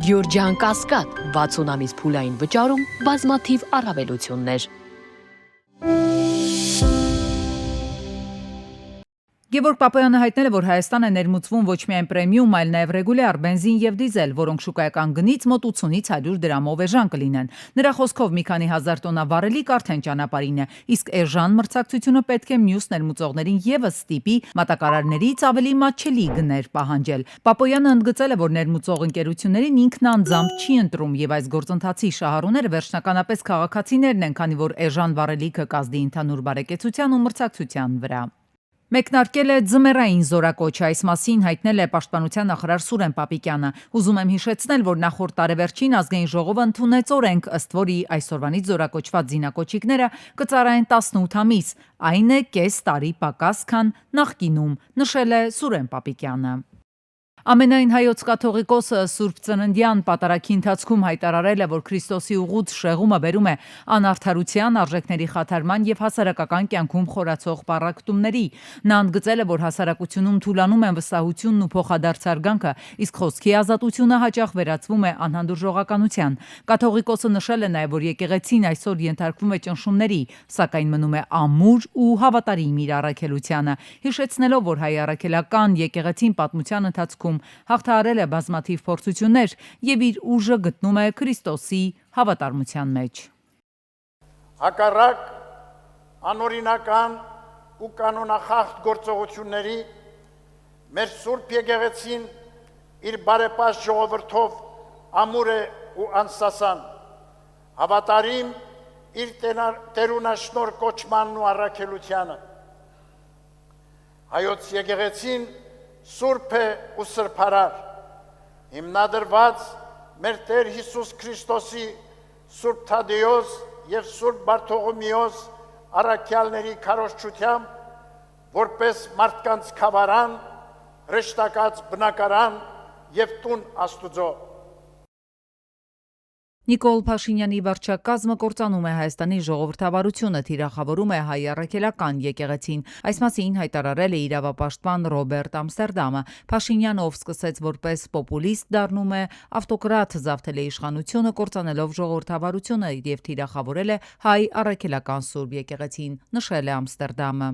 Գյորջյան Կասկադ 60 ամիս փուլային վճարում բազմաթիվ առավելություններ։ Գևորգ Պապոյանը հայտնել է, որ Հայաստանը ներմուծվում ոչ միայն պրեմիում, այլ նաև ռեգուլյար բենզին եւ դիզել, որոնք շուկայական գնից մոտ 80-ից 100 դրամով էժան կլինեն։ Նրա խոսքով մի քանի հազար տոննա վառելիք արդեն ճանապարհին է, իսկ էժան մրցակցությունը պետք է մյուս ներմուծողներին եւս ստիպի մատակարարներից ավելի մատչելի գներ պահանջել։ Պապոյանը ընդգծել է, որ ներմուծող ընկերություններին ինքն անձամբ չի ընտրում եւ այս գործընթացի շահառուները վերջնականապես քաղաքացիներն են, քանի որ էժան վառելիքը կազդի ընդհանուր բարեկեցության ու մրցակցության վրա։ Մեկնարկել է ձմեռային զորակոչ, այս մասին հայտնել է Պաշտպանության նախարար Սուրեն Պապիկյանը։ Ուզում եմ հիշեցնել, որ նախորդ տարեվերջին ազգային ժողովը ընդունեց օրենք, ըստ որի այսօրվանից զորակոչված զինակոչիկները կծառայեն 18 ամիս, այն է կես տարի պակաս, քան նախկինում, նշել է Սուրեն Պապիկյանը։ Ամենայն հայոց կաթողիկոսը Սուրբ Ծննդյան պատարագի ընթացքում հայտարարել է, որ Քրիստոսի ուղուց շեղումը բերում է անարդարության, արժեքների խաթարման եւ հասարակական կյանքում խորացող պառակտումների։ Նա ընդգծել է, որ հասարակությունում թուլանում են վստահությունն ու փոխադարձ արգանքը, իսկ խոսքի ազատությունը հաճախ վերածվում է անհանդուրժողականության։ Կաթողիկոսը նշել է նաեւ, որ եկեղեցին այսօր ենթարկվում է ճնշումների, սակայն մնում է ամուր ու հավատարիմ իր առաքելությանը, հիշեցնելով, որ հայ առաքելական եկեղեցին պատմության ընթացքում հաղթահարել է բազմաթիվ փորձություններ եւ իր ուժը գտնում է Քրիստոսի հավատարմության մեջ։ Հակառակ անօրինական ու կանոնախախտ գործողությունների մեր Սուրբ եկեղեցին իր բարեպաշտ ժողովրդով ամուր է ու անսասան, հավատարիմ իր տերունաշնոր կոչմանն ու առաքելությանը։ Հայոց եկեղեցին Սուրբ է ու սրբարար, հիմնադրված մեր Տեր Հիսուս Քրիստոսի Սուրբ Թադեոս և Սուրբ Բարթողոմեոս առաքյալների քարոզչությամբ, որպես մարդկանց քավարան, հրեշտակած բնակարան և տուն Աստուծո։ Նիկոլ Փաշինյանի վարչակազմը կործանում է Հայաստանի ժողովրդավարությունը, թիրախավորում է հայ առաքելական եկեղեցին։ Այս մասին հայտարարել է իրավապաշտպան Ռոբերտ Ամստերդամը։ Փաշինյանը, ով սկսեց որպես պոպուլիստ, դառնում է ավտոկրատ, զավթել է իշխանությունը, կործանելով ժողովրդավարությունը եւ թիրախավորել է հայ առաքելական Սուրբ եկեղեցին, նշել է Ամստերդամը։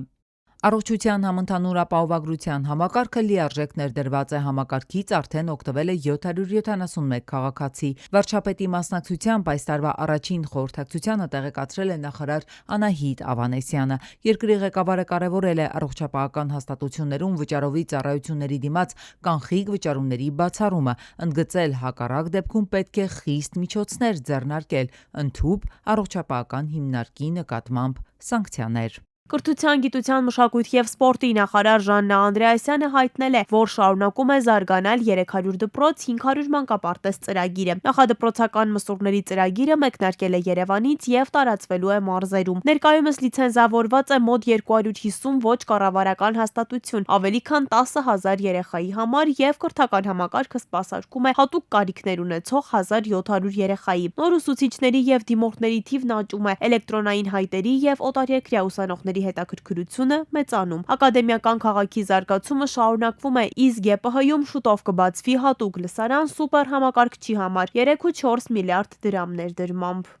Առողջության համընդհանուր ապահովագրության համակարգը լիարժեք ներդրված է, համակարգից արդեն օգտվել է 771 քաղաքացի։ Վարչապետի մասնակցությամբ այս տարվա առաջին խորհրդակցությանը տեղեկացրել է նախարար Անահիտ Ավանեսյանը։ Երկրի ղեկավարը կարևորել է առողջապահական հաստատություններում վճարովի ծառայությունների դիմաց կանխիկ վճարումների բացառումը, ընդգծել հակառակ դեպքում պետք է խիստ միջոցներ ձեռնարկել, ընդհուպ առողջապահական հիմնարկի նկատմամբ սանկցիաներ։ Կրթության, գիտության, մշակույթի և սպորտի նախարար Ժաննա Անդրեասյանը հայտնել է, որ շարունակում է զարգանալ 300 դպրոց 500 մանկապարտեզ ծրագիրը։ Նախադպրոցական մսուրների ծրագիրը մեկնարկել է Երևանից և տարածվելու է մարզերում։ Ներկայումս լիցենզավորված է մոտ 250 ոչ կառավարական հաստատություն, ավելի քան 10,000 երեխայի համար և կրթական համակարգը սպասարկում է հատուկ կարիքներ ունեցող 1700 երեխայի։ Նոր ուսուցիչների և դիմորդների թիվն աճում է, էլեկտրոնային հայտերի և օտարերկրյա ուսանողների հետաքրքրությունը մեծանում։ Ակադեմիական քաղաքի զարգացումը շարունակվում է, իսկ ԵՊՀ-ում շուտով կբացվի հատուկ լսարան սուպեր համակարգչի համար 3,4 միլիարդ դրամ ներդրմամբ։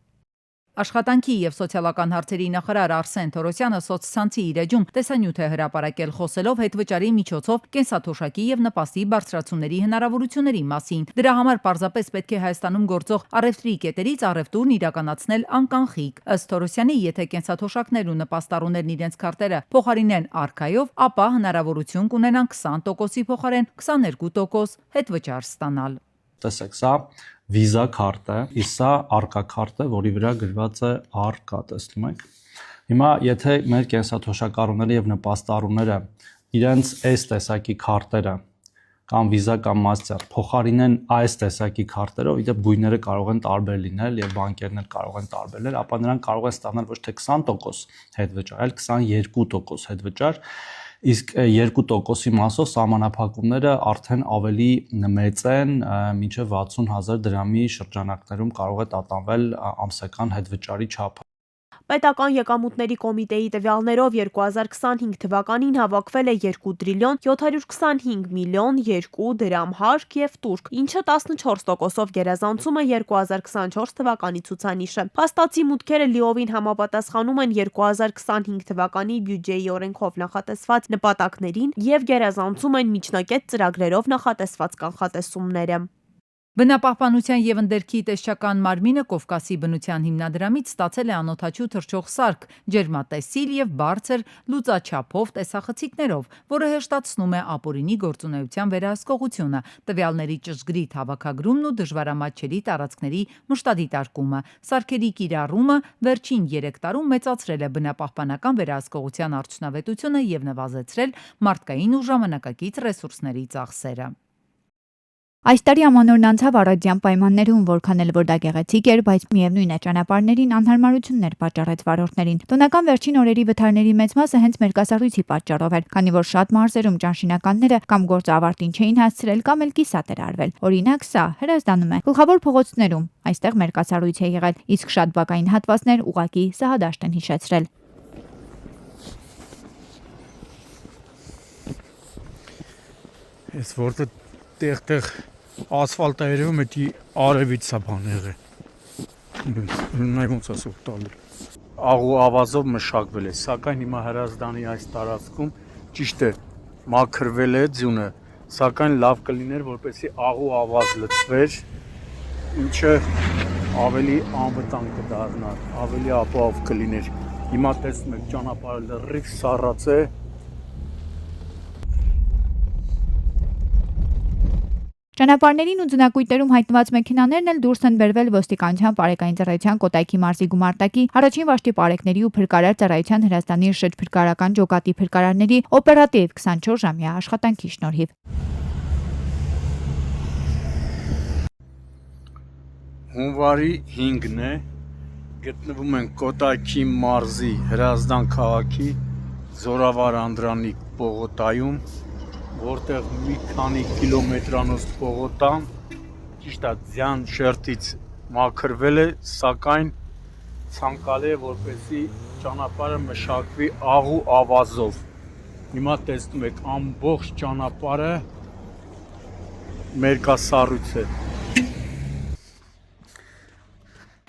Աշխատանքի և սոցիալական հարցերի նախարար Արսեն Թորոսյանը սոցցանցի իր էջում տեսանյութ է հրապարակել, խոսելով հետվճարի միջոցով կենսաթոշակի և նպաստի բարձրացումների հնարավորությունների մասին։ Դրա համար պարզապես պետք է Հայաստանում գործող առևտրի կետերից առևտուրն իրականացնել անկանխիկ։ Ըստ Թորոսյանի, եթե կենսաթոշակներն ու նպաստառուներն իրենց քարտերը փոխարինեն արքայով, ապա հնարավորություն կունենան 20%-ի փոխարեն 22% հետվճար ստանալ։ Տեսեք, սա վիզա քարտ է, իսկ սա արկա քարտ է, որի վրա գրված է արկա, տեսնում եք։ Հիմա եթե մեր կենսաթոշակառուները եւ նպաստառուները իրենց այս տեսակի քարտերը կամ վիզա կամ մաստեր փոխարինեն այս տեսակի քարտերով, իդեպ գույները կարող են տարբեր լինել եւ բանկերն էլ կարող են տարբեր լինել, ապա նրանք կարող են ստանալ ոչ թե 20% հետվճար, այլ 22% հետվճար։ Իսկ 2%-ի մասով սահմանափակումները արդեն ավելի մեծ են, մինչև 60,000 դրամի շրջանակներում կարող է տատանվել ամսական հետվճարի չափը։ Պետական եկամուտների կոմիտեի տվյալներով 2025 թվականին հավաքվել է 2 տրիլիոն 725 միլիոն 2 դրամ հարկ եւ տուրք, ինչը 14%-ով գերազանցում է 2024 թվականի ցուցանիշը։ Փաստացի մուտքերը լիովին համապատասխանում են 2025 թվականի բյուջեի օրենքով նախատեսված նպատակներին եւ գերազանցում են միջնակետ ծրագրերով նախատեսված կանխատեսումները։ Բնապահպանության եւ ընդերքի տեսչական մարմինը Կովկասի բնության հիմնադրամից ստացել է անօդաչու թռչող սարք, ջերմատեսիլ եւ բարձր լուծաչափով տեսախցիկներով, որը հեշտացնում է ապօրինի գործունեության վերահսկողությունը, տվյալների ճշգրիտ հավաքագրումն ու դժվարամատչելի տարածքների մշտադիտարկումը։ Սարքերի կիրառումը վերջին 3 տարում մեծացրել է բնապահպանական վերահսկողության արդյունավետությունը եւ նվազեցրել մարդկային ու ժամանակակից ռեսուրսների ծախսերը։ Այս տարի ամանորն անցավ առօրյական պայմաններում, որքան էլ որ դա գեղեցիկ էր, բայց միևնույն է ճանապարհներին անհարմարություններ պատճառեց վարորդներին։ Տոնական վերջին օրերի վթարների մեծ մասը հենց մերկասառույցի պատճառով էր, քանի որ շատ մարզերում ճանշինականները կամ գործը ավարտին չէին հասցրել, կամ էլ կիսատ էր արվել։ Օրինակ, սա Հրազդանում է։ Գլխավոր փողոցներում այստեղ մերկասառույց է եղել, իսկ շատ բակային հատվածներ ուղղակի սահադաշտ են հիշեցրել։ Ես որտե տեղ ասֆալտ է երևում, էդի արևից է բան եղել։ Նայ ոնց ասող տալու։ Աղու ավազով մշակվել է, սակայն հիմա Հրազդանի այս տարածքում ճիշտ է մաքրվել է ձյունը, սակայն լավ կլիներ, որպեսզի աղու ավազ լցվեր, ինչը ավելի անվտանգ կդառնար, ավելի ապահով կլիներ։ Հիմա տեսնում եք ճանապարհը լրիվ սառած է։ Ճանապարհներին ու ձնակույտերում հայտնված մեքենաներն էլ դուրս են բերվել ոստիկանության բարեկային ծառայության Կոտայքի մարզի գումարտակի առաջին վաշտի պարեկների ու փրկարար ծառայության Հրազդանի շրջփրկարարական ջոկատի փրկարարների օպերատիվ 24-ժամյա աշխատանքի շնորհիվ։ Հունվարի 5-ն է, գտնվում են Կոտայքի մարզի Հրազդան քաղաքի Զորավար Անդրանիկ պողոտայում, որտեղ մի քանի կիլոմետրանոց պողոտա, ճիշտ է, ձյան շերտից մաքրվել է, սակայն ցանկալի է, որպեսզի ճանապարհը մշակվի աղու ավազով։ Հիմա տեսնում եք ամբողջ ճանապարհը մերկասառույց է։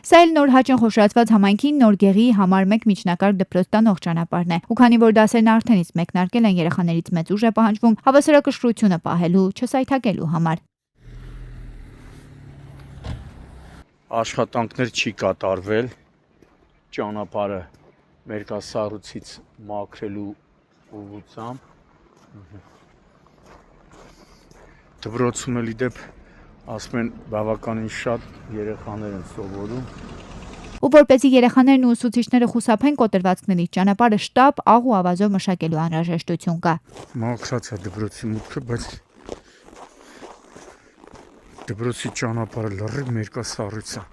Սա էլ նոր հաճախ խոշորացված համայնքին նոր գեղի համար 1 միջնակարգ դպրոց տանող ճանապարհն է։ Ու քանի որ դասերն արդենից մեկնարկել են, երեխաներից մեծ ուժ է պահանջվում հավասարակշռությունը պահելու, չսայթակելու համար։ Աշխատանքներ չի կատարվել ճանապարհը մերկասառույցից մաքրելու ուղղությամբ։ Դպրոցում էլ իդեպ ասում են բավականին շատ երեխաներ են սովորում։ Ու որպեսզի երեխաներն ու ուսուցիչները խուսափեն կոտրվածքներից, ճանապարհը շտապ աղու ավազով մշակելու անհրաժեշտություն կա։ Մաքրած է դպրոցի մուտքը, բայց դպրոցի ճանապարհը լրիվ մերկասառույց է։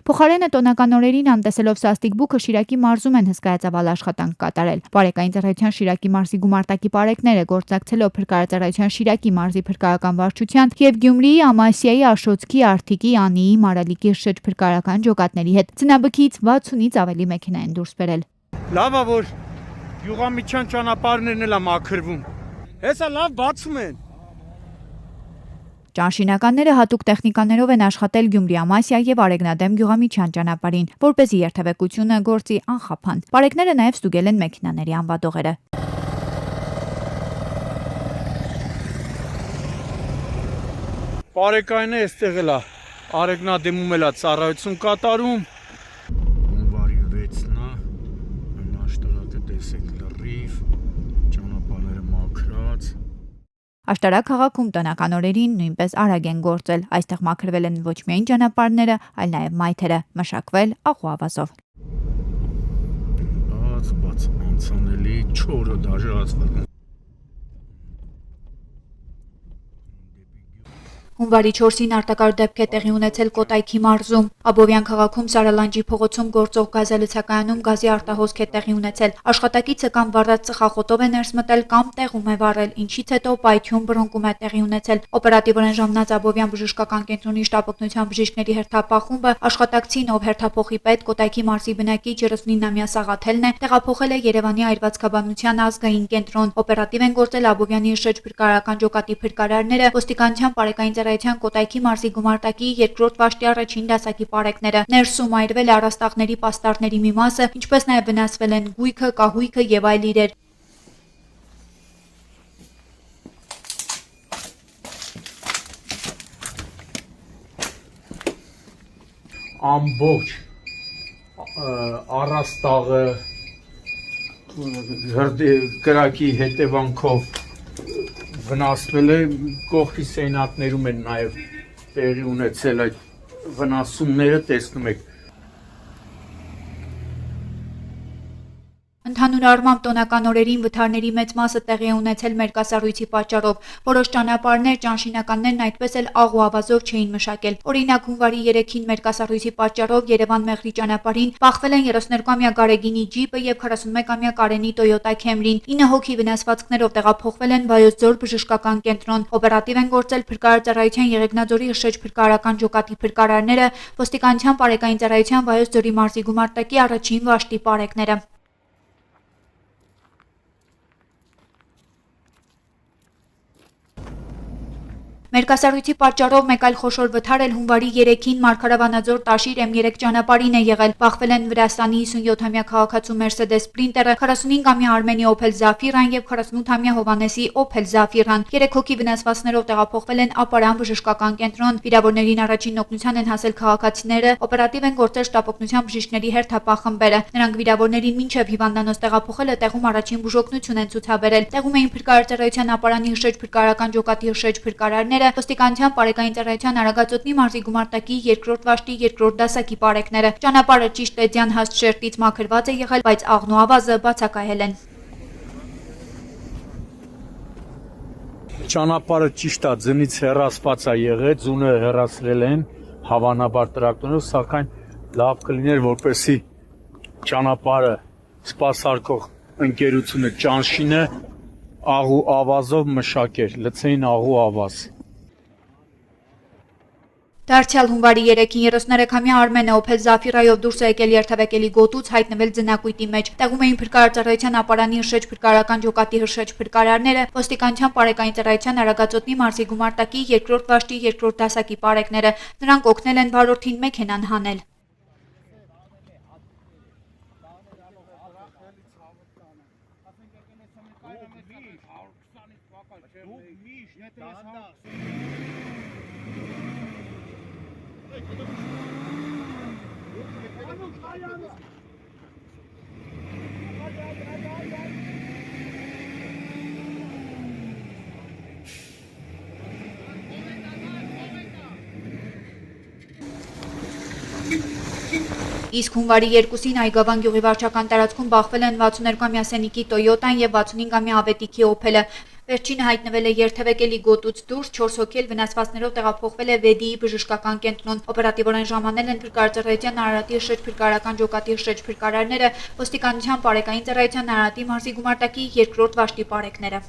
Փոխարենը տոնական օրերին անտեսելով Սաստիկ բուքը Շիրակի մարզում են հսկայածավալ աշխատանք կատարել։ Բարեկային ծառայության Շիրակի մարզի գումարտակի պարեկները գործակցելով փրկարարծառայության Շիրակի մարզի փրկարարական վարչության եւ Գյումրիի Ամասիայի Աշոցքի Արթիկի Անիի Մարալիկի շրջփրկարարական ջոկատների հետ ծնաբքից 60-ից ավելի մեքենա են դուրս բերել։ Լավ է, որ յուղամիջյան ճանապարհներն էլ մաքրվում։ Հեսա լավ բացում են։ Ճանշինականները հատուկ տեխնիկաներով են աշխատել Գյումրի Ամասիա եւ Արեգնադեմ գյուղամիջյան ճանապարհին, որպեսզի երթևեկությունը գործի անխափան։ Պարեկները նաեւ ստուգել են մեքենաների անվադողերը։ Պարեկայինը այստեղ էլ է, Արեգնադեմում էլ է ծառայություն կատարում։ Հունվարի 6-ն է, աշտարակը տեսեք լրիվ, ճանապարհները մաքրած։ Աշտարակ քաղաքում տնական օրերին նույնպես արագ են գործել։ Այստեղ մաքրվել են ոչ միայն ճանապարհները, այլ նաև մայթերը, մշակվել աղու ավազով։ Բաց անցանելի, չորը դաժարացվել։ Հունվարի 4-ին արտակարգ դեպք է տեղի ունեցել Կոտայքի մարզում։ Աբովյան քաղաքում Սարալանջի փողոցում գործող գազալցակայանում գազի արտահոսք է տեղի ունեցել։ Աշխատակիցը կամ վառած ծխախոտով է ներս մտել կամ տեղում է վառել, ինչից հետո պայթյուն բռնկում է տեղի ունեցել։ Օպերատիվորեն ժամանած Աբովյան բժշկական կենտրոնի շտապօգնության բժիշկների հերթապահ խումբը աշխատակցին, ով հերթափոխի պետ Կոտայքի մարզի բնակիչ 39-ամյա Սաղաթելն է, տեղափոխել է Երևանի այրվածքաբանության ազգային կենտրոն։ Օպերատիվ են գործել Աբովյանի շրջփրկարարական ջոկատի փրկարարները, ոստիկանության բարեկային ծառայության Կոտայքի մարզի գումարտակի 2-րդ վաշտի առաջին դասակի պարեկները։ Ներսում այրվել է առաստաղների պաստառների մի մասը, ինչպես նաև վնասվել են գույքը, կահույքը եւ այլ իրեր։ Ամբողջ առաստաղը կրակի հետևանքով վնասվել է, կողքի սենյակներում են նաև տեղի ունեցել այդ վնասումները, տեսնում եք։ Ընդհանուր առմամբ տոնական օրերին վթարների մեծ մասը տեղի է ունեցել մերկասառույցի պատճառով։ Որոշ ճանապարհներ, ճանշինականներն այդպես էլ աղ ու ավազով չէին մշակել։ Օրինակ հունվարի 3-ին մերկասառույցի պատճառով Երևան-Մեղրի ճանապարհին բախվել են 32-ամյա Գարեգինի ջիպը եւ 41-ամյա Կարենի Toyota Camry-ն։ 9 հոգի վնասվածքներով տեղափոխվել են Վայոց ձոր բժշկական կենտրոն։ Օպերատիվ են գործել փրկարարծառայության Եղեգնաձորի շրջփրկարարական ջոկատի փրկարարները, ոստիկանության բարեկային ծառայության Վայոց ձորի մարզի գումարտակի առաջին վաշտի պարեկները։ Մերկասառույցի պատճառով մեկ այլ խոշոր վթար էլ հունվարի 3-ին Մարգարավանաձոր Տաշիր M3 ճանապարհին է եղել։ Բախվել են Վրաստանի 57-ամյա քաղաքացու Mercedes Sprinter-ը, 45-ամյա Արմենի Opel Zafira-ն եւ 48-ամյա Հովանեսի Opel Zafira-ն։ 3 հոգի վնասվածքներով տեղափոխվել են Ապարան բժշկական կենտրոն։ Վիրավորներին առաջին օգնության են հասել քաղաքացիները, օպերատիվ են գործել շտապօգնության բժիշկների հերթապահ խմբերը։ Նրանք վիրավորներին մինչև հիվանդանոց տեղափոխելը տեղում առաջին բուժօգնություն են ցուցաբերել։ Տեղում էին փրկարարծառայության Ապարանի շրջփրկարարական ջոկատի շրջփրկարարները, ոստիկանության բարեկային ծառայության Արագածոտնի մարզի գումարտակի 2-րդ վաշտի 2-րդ դասակի պարեկները։ Ճանապարհը ճիշտ Էդյան հաստ շերտից մաքրված է եղել, բայց աղն ու ավազը բացակայել են։ Ճանապարհը ճիշտ է, ձնից հեռացված է եղել, ձունը հեռացրել են հավանաբար տրակտորով, սակայն լավ կլիներ, որպեսզի ճանապարհը սպասարկող ընկերությունը ճանշինը աղ ու ավազով մշակեր, լցեին աղ ու ավազ։ Դարձյալ հունվարի 3-ին 33-ամյա Արմենը Opel Zafira-ով դուրս է եկել երթևեկելի գոտուց, հայտնվել ձնակույտի մեջ։ Տեղում էին փրկարարծառայության Ապարանի շրջփրկարարական ջոկատի շրջփրկարարները, ոստիկանության բարեկային ծառայության Արագածոտնի մարզի գումարտակի 2-րդ վաշտի 2-րդ դասակի պարեկները։ Նրանք օգնել են վարորդին մեքենան հանել։ Իսկ հունվարի 2-ին Այգավան գյուղի վարչական տարածքում բախվել են 62-ամյա Սենիկի Toyota-ն եւ 65-ամյա Ավետիքի Opel-ը։ Վերջինը հայտնվել է երթևեկելի գոտուց դուրս, 4 հոգի էլ վնասվածքներով տեղափոխվել է Վեդիի բժշկական կենտրոն։ Օպերատիվորեն ժամանել են փրկարարծառայության Արարատի շրջփրկարարական ջոկատի շրջփրկարարները, ոստիկանության բարեկային ծառայության Արարատի մարզի գումարտակի 2-րդ վաշտի պարեկները։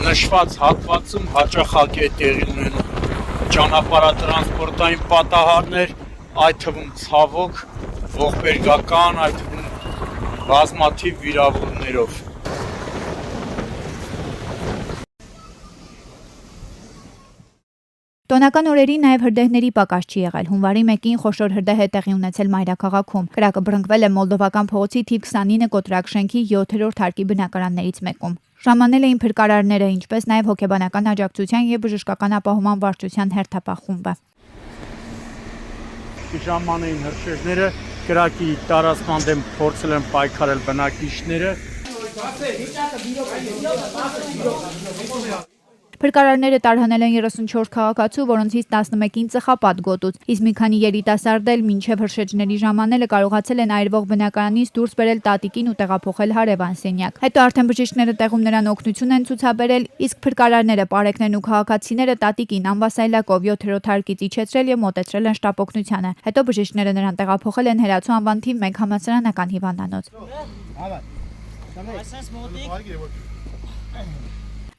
Նշված հատվածում հաճախակ է տեղի ունենում ճանապարհատրանսպորտային պատահարներ, այդ թվում ցավոք ողբերգական, այդ թվում բազմաթիվ վիրավորներով։ Տոնական օրերին նաև հրդեհների պակաս չի եղել։ Հունվարի 1-ին խոշոր հրդեհ է տեղի ունեցել Մայրաքաղաքում։ Կրակը բռնկվել է Մոլդովական փողոցի թիվ 29 կոտրակ շենքի 7-րդ հարկի բնակարաններից մեկում։ Ժամանել էին փրկարարները, ինչպես նաև հոգեբանական աջակցության եւ բժշկական ապահովման վարչության հերթապահ խումբը։ Ժամանային հրշեջները կրակի տարածման դեմ փորձել են պայքարել բնակիչները։ Փրկարարները տարհանել են 34 քաղաքացու, որոնցից 11-ին ծխապատ գոտուց, իսկ մի քանի երիտասարդ էլ մինչև հրշեջների ժամանելը կարողացել են այրվող բնակարանից դուրս բերել տատիկին ու տեղափոխել հարևան սենյակ։ Հետո արդեն բժիշկները տեղում նրան օգնություն են ցուցաբերել, իսկ փրկարարները, պարեկներն ու քաղաքացիները տատիկին ամբասայլակով 7-րդ հարկից իջեցրել եւ մոտեցրել են շտապ օգնությանը։ Հետո բժիշկները նրան տեղափոխել են Հերացու անվան թիվ 1 համալսարանական հիվանդանոց։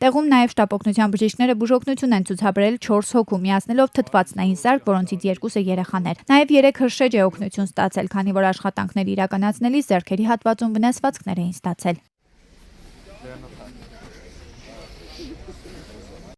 Տեղում նաև շտապ օգնության բժիշկները բուժօգնություն են ցուցաբերել 4 հոգու, միացնելով թթվածնային սարք, որոնցից 2-ը երեխաներ։ Նաև 3 հրշեջ է օգնություն ստացել, քանի որ աշխատանքներ իրականացնելիս ձեռքերի հատվածում վնասվածքներ էին ստացել։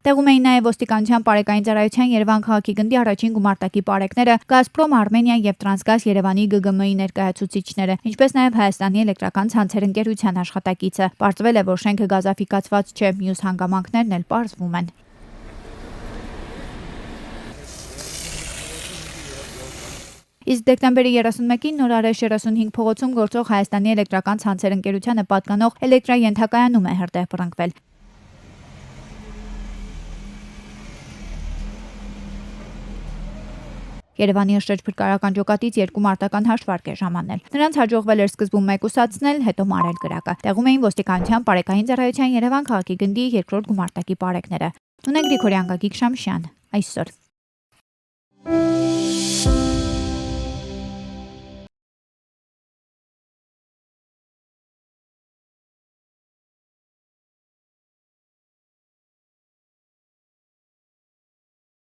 Տեղում էին նաև ոստիկանության պարեկային ծառայության Երևան քաղաքի գնդի առաջին գումարտակի պարեկները, Գազպրոմ Արմենիա եւ Տրանսգազ Երևանի ԳԳՄ-ի ներկայացուցիչները, ինչպես նաև Հայաստանի էլեկտրական ցանցեր ընկերության աշխատակիցը։ Պարզվել է, որ շենքը գազաֆիկացված չէ, մյուս հանգամանքներն էլ պարզվում են։ Իսկ դեկտեմբերի 31-ին Նորարեշ 35 փողոցում գործող Հայաստանի էլեկտրական ցանցեր ընկերությանը պատկանող էլեկտրաենթակայանում է հրդեհ բռնկվել։ Երևանի հրշեջ փրկարարական ջոկատից 2 մարտական հաշվարկ է ժամանել։ Նրանց հաջողվել էր սկզբում մեկուսացնել, հետո մարել կրակը։ Տեղում էին ոստիկանության պարեկային ծառայության Երևան քաղաքի գնդի 2-րդ գումարտակի պարեկները։ Տունե Գրիգորյան, Գագիկ Շամշյան, այսօր։